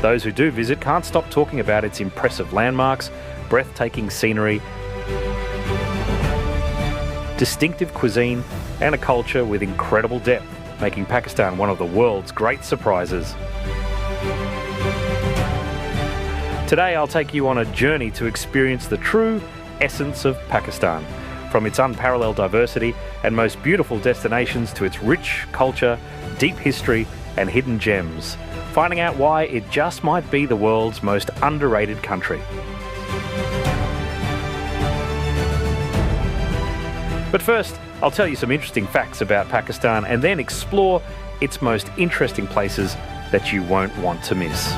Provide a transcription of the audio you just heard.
Those who do visit can't stop talking about its impressive landmarks, breathtaking scenery, distinctive cuisine, and a culture with incredible depth, making Pakistan one of the world's great surprises. Today I'll take you on a journey to experience the true essence of Pakistan, from its unparalleled diversity and most beautiful destinations to its rich culture, deep history and hidden gems, finding out why it just might be the world's most underrated country. But first, I'll tell you some interesting facts about Pakistan and then explore its most interesting places that you won't want to miss.